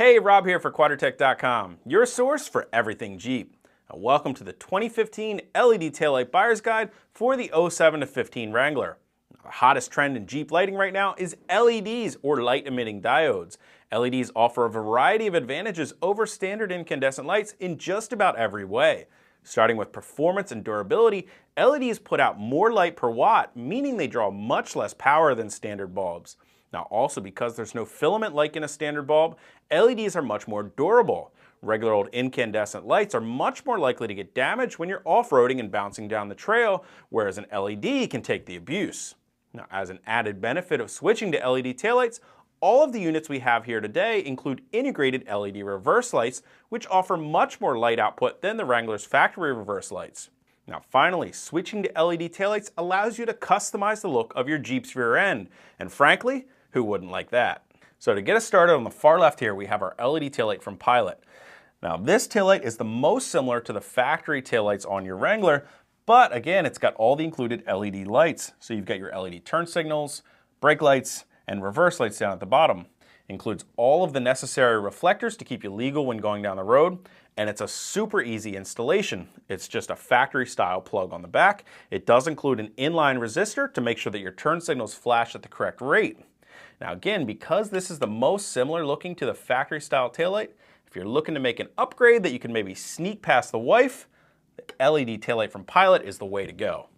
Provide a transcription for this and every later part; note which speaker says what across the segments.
Speaker 1: Hey, Rob here for Quadratec.com, your source for everything Jeep. And welcome to the 2015 LED Taillight Buyer's Guide for the 07 to 15 Wrangler. The hottest trend in Jeep lighting right now is LEDs, or light-emitting diodes. LEDs offer a variety of advantages over standard incandescent lights in just about every way. Starting with performance and durability, LEDs put out more light per watt, meaning they draw much less power than standard bulbs. Now also, because there's no filament like in a standard bulb, LEDs are much more durable. Regular old incandescent lights are much more likely to get damaged when you're off-roading and bouncing down the trail, whereas an LED can take the abuse. Now, as an added benefit of switching to LED taillights, all of the units we have here today include integrated LED reverse lights, which offer much more light output than the Wrangler's factory reverse lights. Now finally, switching to LED taillights allows you to customize the look of your Jeep's rear end, and frankly, who wouldn't like that? So to get us started, on the far left here we have our LED taillight from Pilot. Now this taillight is the most similar to the factory taillights on your Wrangler, but again, it's got all the included LED lights. So you've got your LED turn signals, brake lights, and reverse lights down at the bottom. Includes all of the necessary reflectors to keep you legal when going down the road, and it's a super easy installation. It's just a factory style plug on the back. It does include an inline resistor to make sure that your turn signals flash at the correct rate. Now again, because this is the most similar looking to the factory style taillight, if you're looking to make an upgrade that you can maybe sneak past the wife, the LED taillight from Pilot is the way to go.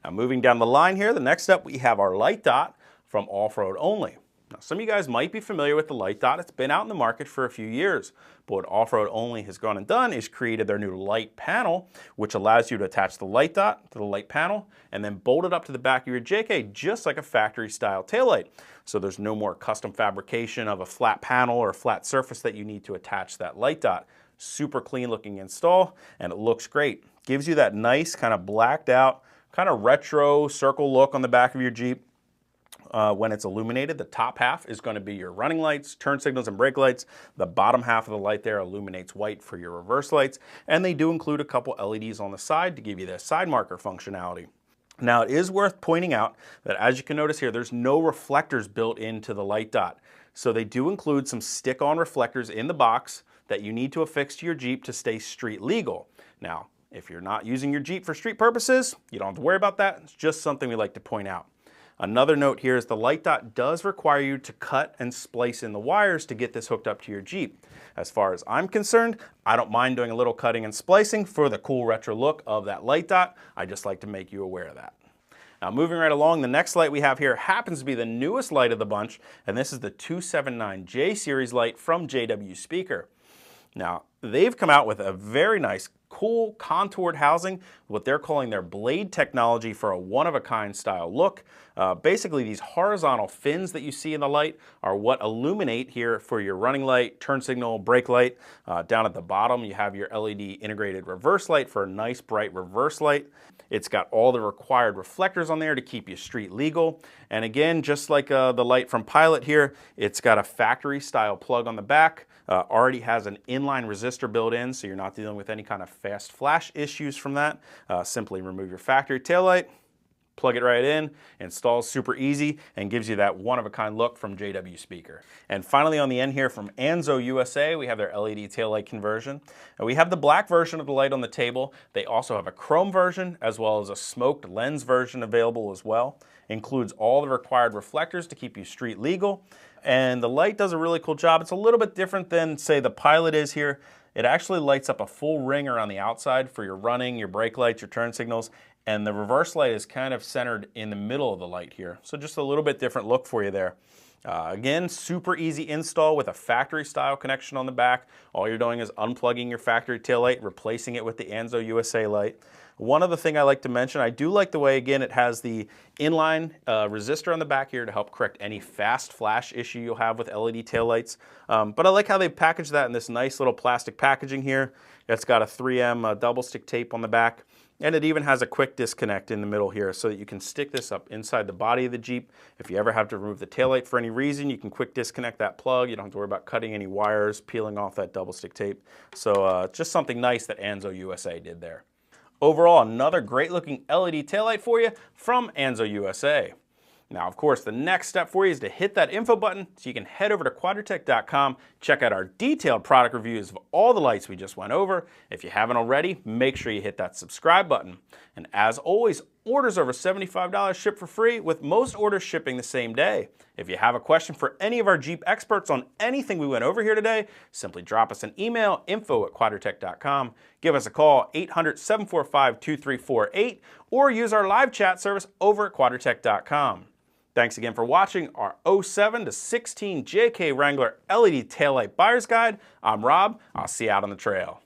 Speaker 1: Now moving down the line here, the next up we have our light dot from Off-Road Only. Now some of you guys might be familiar with the light dot. It's been out in the market for a few years, but what Off-Road Only has gone and done is created their new light panel, which allows you to attach the light dot to the light panel and then bolt it up to the back of your JK just like a factory style taillight. So there's no more custom fabrication of a flat panel or a flat surface that you need to attach that light dot. Super clean looking install, and it looks great. Gives you that nice kind of blacked out, kind of retro circle look on the back of your Jeep. When it's illuminated, the top half is going to be your running lights, turn signals, and brake lights. The bottom half of the light there illuminates white for your reverse lights, and they do include a couple LEDs on the side to give you the side marker functionality. Now it is worth pointing out that, as you can notice here, there's no reflectors built into the light dot. So they do include some stick-on reflectors in the box that you need to affix to your Jeep to stay street legal. Now, if you're not using your Jeep for street purposes, you don't have to worry about that. It's just something we like to point out. Another note here is the light dot does require you to cut and splice in the wires to get this hooked up to your Jeep. As far as I'm concerned, I don't mind doing a little cutting and splicing for the cool retro look of that light dot. I just like to make you aware of that. Now moving right along, the next light we have here happens to be the newest light of the bunch, and this is the 279J series light from JKU Speaker. Now, they've come out with a very nice, cool, contoured housing, what they're calling their blade technology for a one-of-a-kind style look. Basically, these horizontal fins that you see in the light are what illuminate here for your running light, turn signal, brake light. Down at the bottom, you have your LED integrated reverse light for a nice, bright reverse light. It's got all the required reflectors on there to keep you street legal. And again, just like the light from Pilot here, it's got a factory style plug on the back. Already has an inline resistor built in, so you're not dealing with any kind of fast flash issues from that. Simply remove your factory taillight, plug it right in, installs super easy, and gives you that one-of-a-kind look from JKU Speaker. And finally on the end here from Anzo USA, we have their LED taillight conversion. And we have the black version of the light on the table. They also have a chrome version as well as a smoked lens version available as well. Includes all the required reflectors to keep you street legal. And the light does a really cool job. It's a little bit different than, say, the Pilot is here. It actually lights up a full ring around the outside for your running, your brake lights, your turn signals, and the reverse light is kind of centered in the middle of the light here. So just a little bit different look for you there. Again, super easy install with a factory style connection on the back. All you're doing is unplugging your factory taillight, replacing it with the Anzo USA light. One other thing I like to mention, I do like the way, again, it has the inline resistor on the back here to help correct any fast flash issue you'll have with LED taillights. But I like how they packaged that in this nice little plastic packaging here. It's got a 3M double stick tape on the back. And it even has a quick disconnect in the middle here so that you can stick this up inside the body of the Jeep. If you ever have to remove the taillight for any reason, you can quick disconnect that plug. You don't have to worry about cutting any wires, peeling off that double stick tape. So just something nice that Anzo USA did there. Overall, another great looking LED taillight for you from Anzo USA. Now, of course, the next step for you is to hit that info button so you can head over to Quadratec.com, check out our detailed product reviews of all the lights we just went over. If you haven't already, make sure you hit that subscribe button. And as always, orders over $75 ship for free, with most orders shipping the same day. If you have a question for any of our Jeep experts on anything we went over here today, simply drop us an email, info@quadratec.com, give us a call, 800-745-2348, or use our live chat service over at quadratec.com. Thanks again for watching our 07 to 16 JK Wrangler LED taillight buyer's guide. I'm Rob. I'll see you out on the trail.